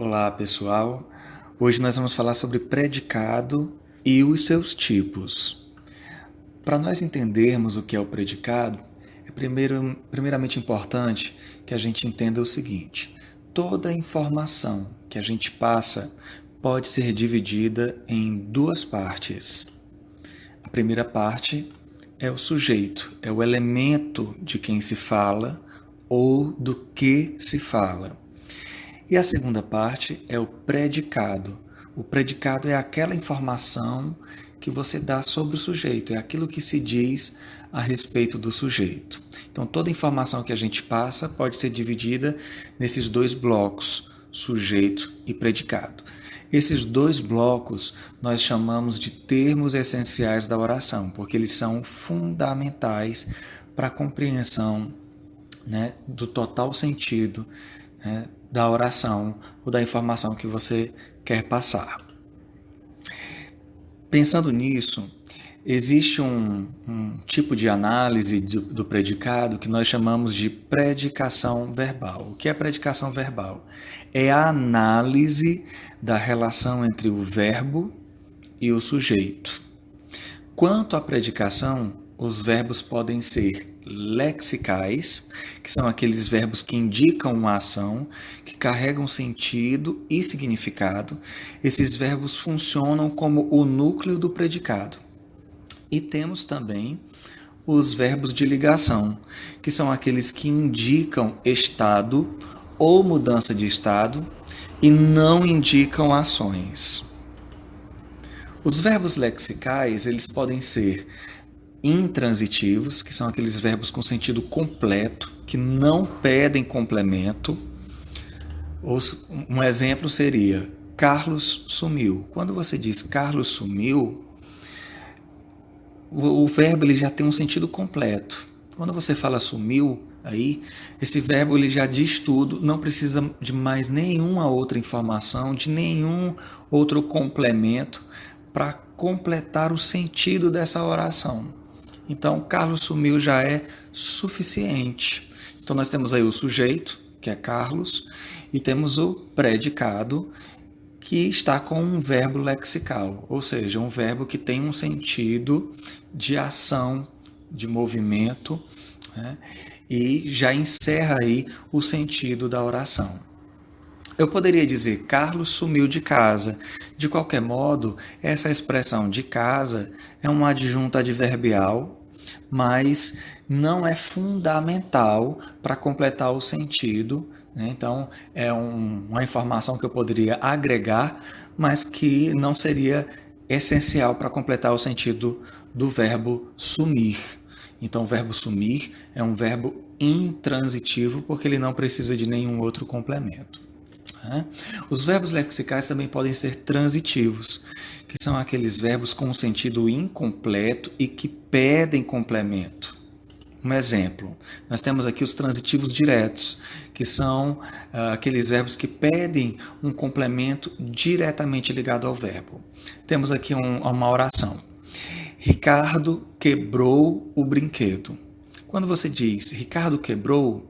Olá, pessoal. Hoje nós vamos falar sobre predicado e os seus tipos. Para nós entendermos o que é o predicado, é primeiramente importante que a gente entenda o seguinte: toda informação que a gente passa pode ser dividida em duas partes. A primeira parte é o sujeito, é o elemento de quem se fala ou do que se fala. E a segunda parte é o predicado. O predicado é aquela informação que você dá sobre o sujeito, é aquilo que se diz a respeito do sujeito. Então, toda informação que a gente passa pode ser dividida nesses dois blocos, sujeito e predicado. Esses dois blocos nós chamamos de termos essenciais da oração, porque eles são fundamentais para a compreensão, do total sentido, da oração ou da informação que você quer passar. Pensando nisso, existe um tipo de análise do predicado que nós chamamos de predicação verbal. O que é predicação verbal? É a análise da relação entre o verbo e o sujeito. Quanto à predicação, os verbos podem ser lexicais, que são aqueles verbos que indicam uma ação, que carregam sentido e significado. Esses verbos funcionam como o núcleo do predicado. E temos também os verbos de ligação, que são aqueles que indicam estado ou mudança de estado e não indicam ações. Os verbos lexicais, eles podem ser intransitivos, que são aqueles verbos com sentido completo, que não pedem complemento. Um exemplo seria Carlos sumiu. Quando você diz Carlos sumiu, o verbo ele já tem um sentido completo. Quando você fala sumiu, aí esse verbo ele já diz tudo, não precisa de mais nenhuma outra informação, de nenhum outro complemento para completar o sentido dessa oração. Então, Carlos sumiu já é suficiente. Então, nós temos aí o sujeito, que é Carlos, e temos o predicado, que está com um verbo lexical, ou seja, um verbo que tem um sentido de ação, de movimento, e já encerra aí o sentido da oração. Eu poderia dizer Carlos sumiu de casa. De qualquer modo, essa expressão de casa é um adjunto adverbial, mas não é fundamental para completar o sentido. Então, é uma informação que eu poderia agregar, mas que não seria essencial para completar o sentido do verbo sumir. Então, o verbo sumir é um verbo intransitivo porque ele não precisa de nenhum outro complemento. Os verbos lexicais também podem ser transitivos, que são aqueles verbos com um sentido incompleto e que pedem complemento. Um exemplo, nós temos aqui os transitivos diretos, que são aqueles verbos que pedem um complemento diretamente ligado ao verbo. Temos aqui uma oração. Ricardo quebrou o brinquedo. Quando você diz Ricardo quebrou,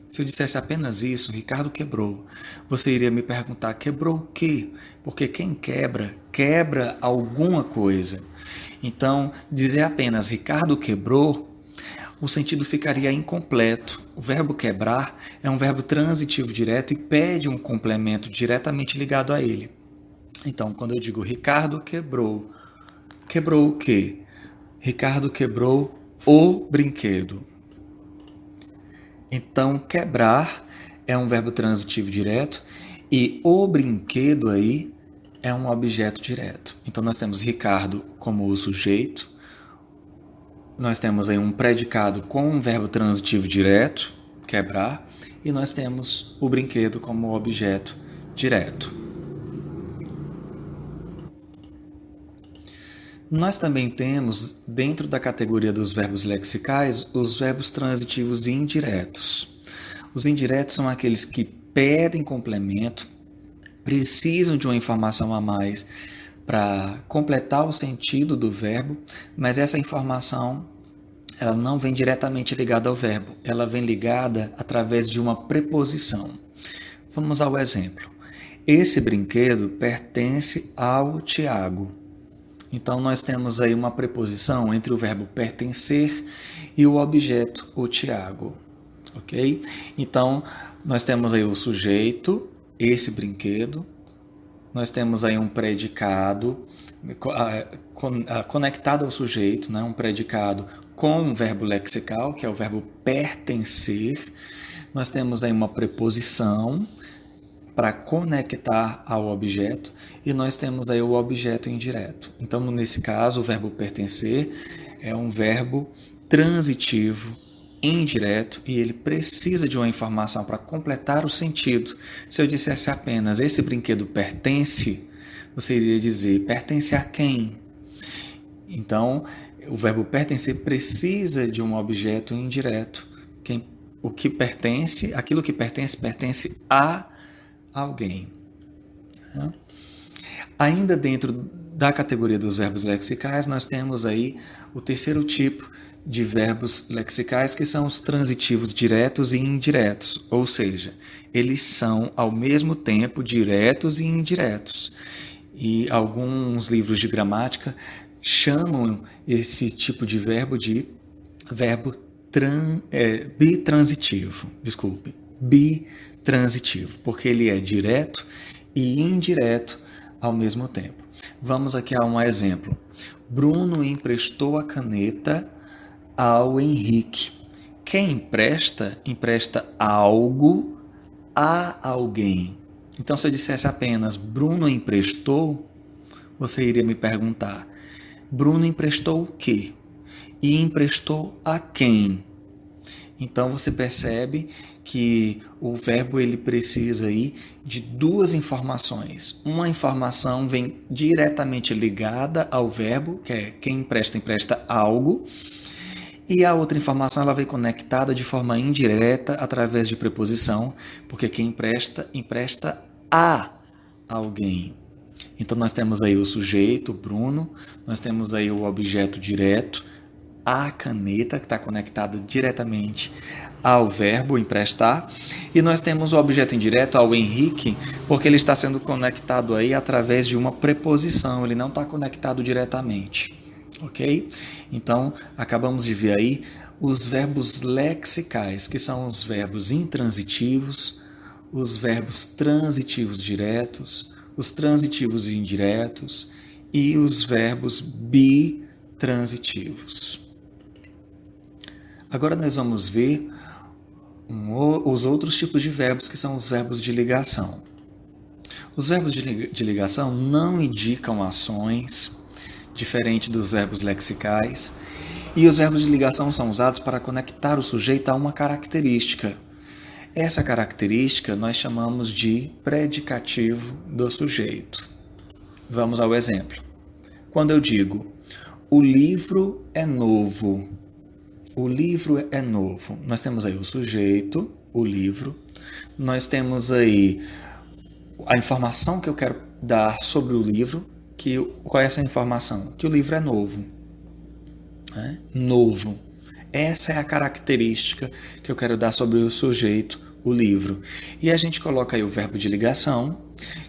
se eu dissesse apenas isso, Ricardo quebrou, você iria me perguntar, quebrou o quê? Porque quem quebra, quebra alguma coisa. Então, dizer apenas Ricardo quebrou, o sentido ficaria incompleto. O verbo quebrar é um verbo transitivo direto e pede um complemento diretamente ligado a ele. Então, quando eu digo Ricardo quebrou, quebrou o quê? Ricardo quebrou o brinquedo. Então, quebrar é um verbo transitivo direto e o brinquedo aí é um objeto direto. Então, nós temos Ricardo como o sujeito, nós temos aí um predicado com um verbo transitivo direto, quebrar, e nós temos o brinquedo como objeto direto. Nós também temos, dentro da categoria dos verbos lexicais, os verbos transitivos indiretos. Os indiretos são aqueles que pedem complemento, precisam de uma informação a mais para completar o sentido do verbo, mas essa informação ela não vem diretamente ligada ao verbo, ela vem ligada através de uma preposição. Vamos ao exemplo. Esse brinquedo pertence ao Tiago. Então, nós temos aí uma preposição entre o verbo pertencer e o objeto, o Tiago. Ok? Então, nós temos aí o sujeito, esse brinquedo. Nós temos aí um predicado conectado ao sujeito, né? Um predicado com um verbo lexical, que é o verbo pertencer. Nós temos aí uma preposição para conectar ao objeto, e nós temos aí o objeto indireto. Então, nesse caso, o verbo pertencer é um verbo transitivo, indireto, e ele precisa de uma informação para completar o sentido. Se eu dissesse apenas esse brinquedo pertence, você iria dizer pertence a quem? Então, o verbo pertencer precisa de um objeto indireto. O que pertence, aquilo que pertence, pertence a alguém. Ainda dentro da categoria dos verbos lexicais, nós temos aí o terceiro tipo de verbos lexicais, que são os transitivos diretos e indiretos, ou seja, eles são ao mesmo tempo diretos e indiretos. E alguns livros de gramática chamam esse tipo de verbo de verbo bitransitivo, bitransitivo, porque ele é direto e indireto ao mesmo tempo. Vamos aqui a um exemplo. Bruno emprestou a caneta ao Henrique. Quem empresta, empresta algo a alguém. Então, se eu dissesse apenas Bruno emprestou, você iria me perguntar, Bruno emprestou o quê? E emprestou a quem? Então, você percebe que o verbo ele precisa aí de duas informações. Uma informação vem diretamente ligada ao verbo, que é quem empresta, empresta algo. E a outra informação ela vem conectada de forma indireta através de preposição, porque quem empresta, empresta a alguém. Então, nós temos aí o sujeito, Bruno, nós temos aí o objeto direto, a caneta, que está conectada diretamente ao verbo emprestar, e nós temos o objeto indireto, ao Henrique, porque ele está sendo conectado aí através de uma preposição, ele não está conectado diretamente, ok? Então, acabamos de ver aí os verbos lexicais, que são os verbos intransitivos, os verbos transitivos diretos, os transitivos indiretos e os verbos bitransitivos. Agora nós vamos ver os outros tipos de verbos, que são os verbos de ligação. Os verbos de ligação não indicam ações, diferente dos verbos lexicais, e os verbos de ligação são usados para conectar o sujeito a uma característica. Essa característica nós chamamos de predicativo do sujeito. Vamos ao exemplo. Quando eu digo, o livro é novo. O livro é novo. Nós temos aí o sujeito, o livro. Nós temos aí a informação que eu quero dar sobre o livro. Qual é essa informação? Que o livro é novo. Novo. Essa é a característica que eu quero dar sobre o sujeito, o livro. E a gente coloca aí o verbo de ligação,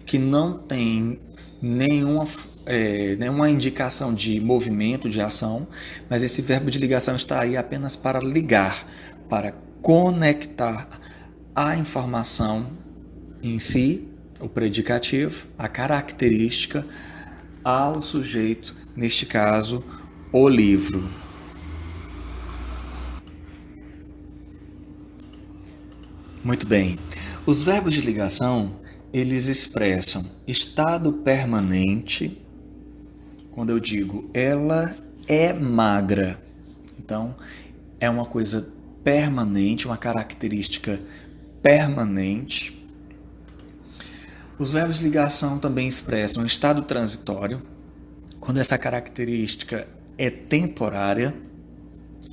que não tem nenhuma indicação de movimento, de ação, mas esse verbo de ligação está aí apenas para ligar, para conectar a informação em si, o predicativo, a característica, ao sujeito, neste caso, o livro. Muito bem. Os verbos de ligação, eles expressam estado permanente. Quando eu digo ela é magra, então é uma coisa permanente, uma característica permanente. Os verbos de ligação também expressam um estado transitório, quando essa característica é temporária.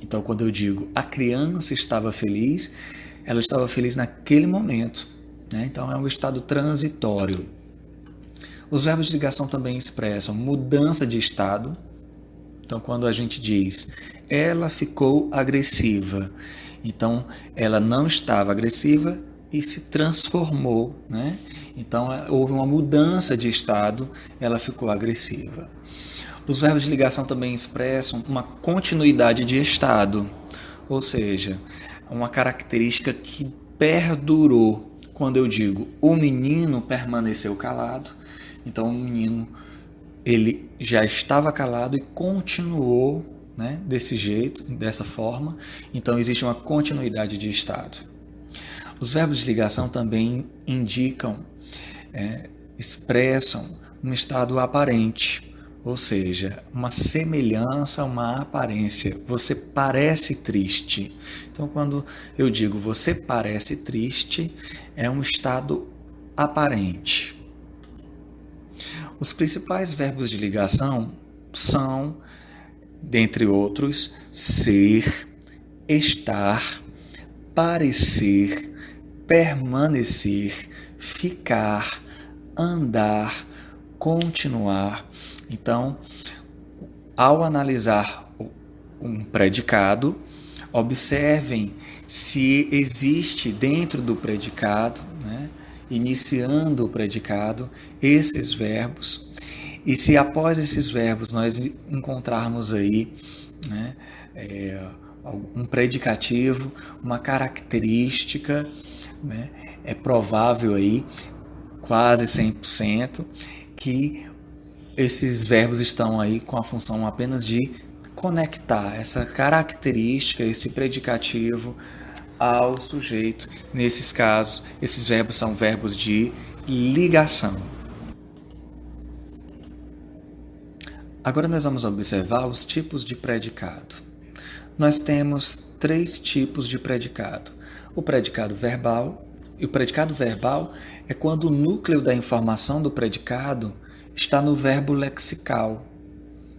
Então, quando eu digo a criança estava feliz, ela estava feliz naquele momento, né? Então, é um estado transitório. Os verbos de ligação também expressam mudança de estado. Então, quando a gente diz ela ficou agressiva, então ela não estava agressiva e se transformou, né? Então houve uma mudança de estado, ela ficou agressiva. Os verbos de ligação também expressam uma continuidade de estado, ou seja, uma característica que perdurou. Quando eu digo o menino permaneceu calado, então o menino ele já estava calado e continuou, né, desse jeito, dessa forma. Então existe uma continuidade de estado. Os verbos de ligação também indicam, expressam um estado aparente, ou seja, uma semelhança, uma aparência. Você parece triste. Então, quando eu digo você parece triste, é um estado aparente. Os principais verbos de ligação são, dentre outros, ser, estar, parecer, permanecer, ficar, andar, continuar. Então, ao analisar um predicado, observem se existe dentro do predicado, né, iniciando o predicado, esses verbos, e se após esses verbos nós encontrarmos aí, né, um predicativo, uma característica, né, é provável aí, quase 100%, que esses verbos estão aí com a função apenas de conectar essa característica, esse predicativo ao sujeito. Nesses casos, esses verbos são verbos de ligação. Agora nós vamos observar os tipos de predicado. Nós temos 3 tipos de predicado. O predicado verbal, e o predicado verbal é quando o núcleo da informação do predicado está no verbo lexical.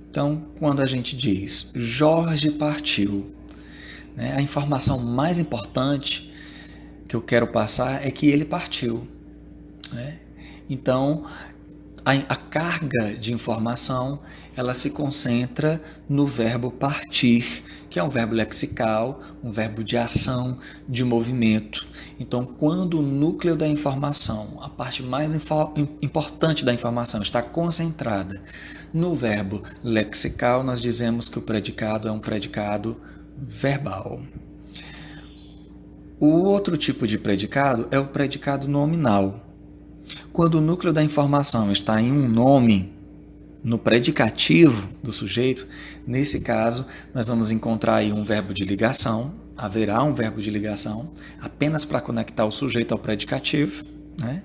Então, quando a gente diz Jorge partiu, né, a informação mais importante que eu quero passar é que ele partiu, né? Então, a carga de informação ela se concentra no verbo partir, que é um verbo lexical, um verbo de ação, de movimento. Então, quando o núcleo da informação, a parte mais importante da informação, está concentrada no verbo lexical, nós dizemos que o predicado é um predicado verbal. O outro tipo de predicado é o predicado nominal. Quando o núcleo da informação está em um nome, no predicativo do sujeito, nesse caso, nós vamos encontrar aí um verbo de ligação, haverá um verbo de ligação, apenas para conectar o sujeito ao predicativo, né?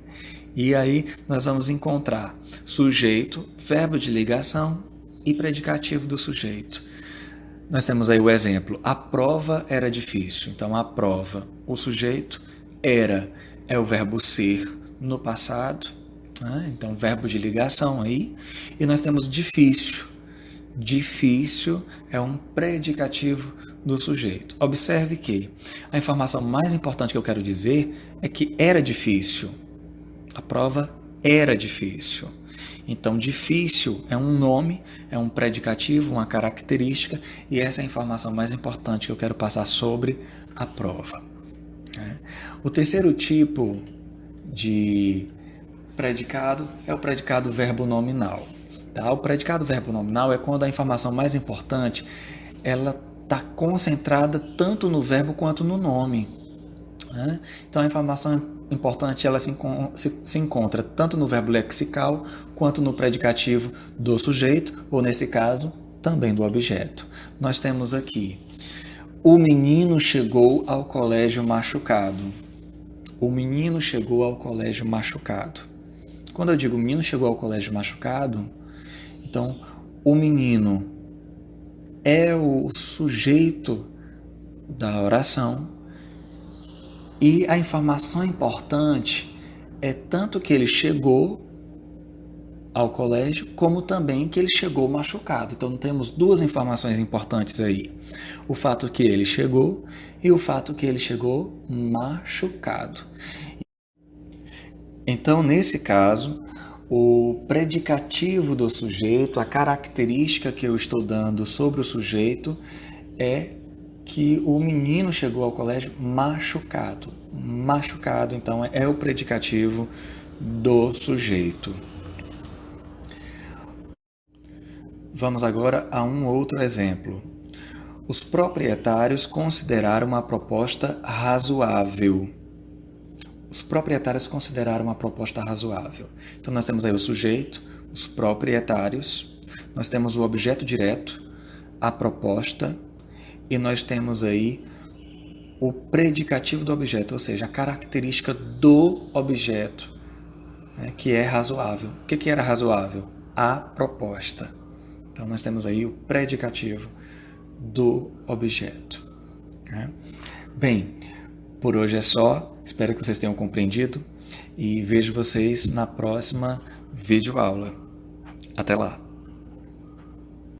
E aí nós vamos encontrar sujeito, verbo de ligação e predicativo do sujeito. Nós temos aí o exemplo, a prova era difícil. Então, a prova, o sujeito, era, é o verbo ser no passado, né? Então, verbo de ligação aí. E nós temos difícil. Difícil é um predicativo do sujeito. Observe que a informação mais importante que eu quero dizer é que era difícil. A prova era difícil. Então, difícil é um nome, é um predicativo, uma característica, e essa é a informação mais importante que eu quero passar sobre a prova. O terceiro tipo de predicado é o predicado verbo nominal. Tá? O predicado verbo nominal é quando a informação mais importante ela está concentrada tanto no verbo quanto no nome. Né? Então, a informação importante ela se encontra tanto no verbo lexical quanto no predicativo do sujeito, ou nesse caso, também do objeto. Nós temos aqui, o menino chegou ao colégio machucado. O menino chegou ao colégio machucado. Quando eu digo o menino chegou ao colégio machucado, então o menino é o sujeito da oração e a informação importante é tanto que ele chegou ao colégio, como também que ele chegou machucado. Então, temos duas informações importantes aí. O fato que ele chegou e o fato que ele chegou machucado. Então, nesse caso, o predicativo do sujeito, a característica que eu estou dando sobre o sujeito é que o menino chegou ao colégio machucado. Machucado, então, é o predicativo do sujeito. Vamos agora a um outro exemplo. Os proprietários consideraram uma proposta razoável. Os proprietários consideraram uma proposta razoável. Então, nós temos aí o sujeito, os proprietários, nós temos o objeto direto, a proposta, e nós temos aí o predicativo do objeto, ou seja, a característica do objeto, né, que é razoável. O que era razoável? A proposta. Então, nós temos aí o predicativo do objeto. Né? Bem, por hoje é só. Espero que vocês tenham compreendido e vejo vocês na próxima videoaula. Até lá!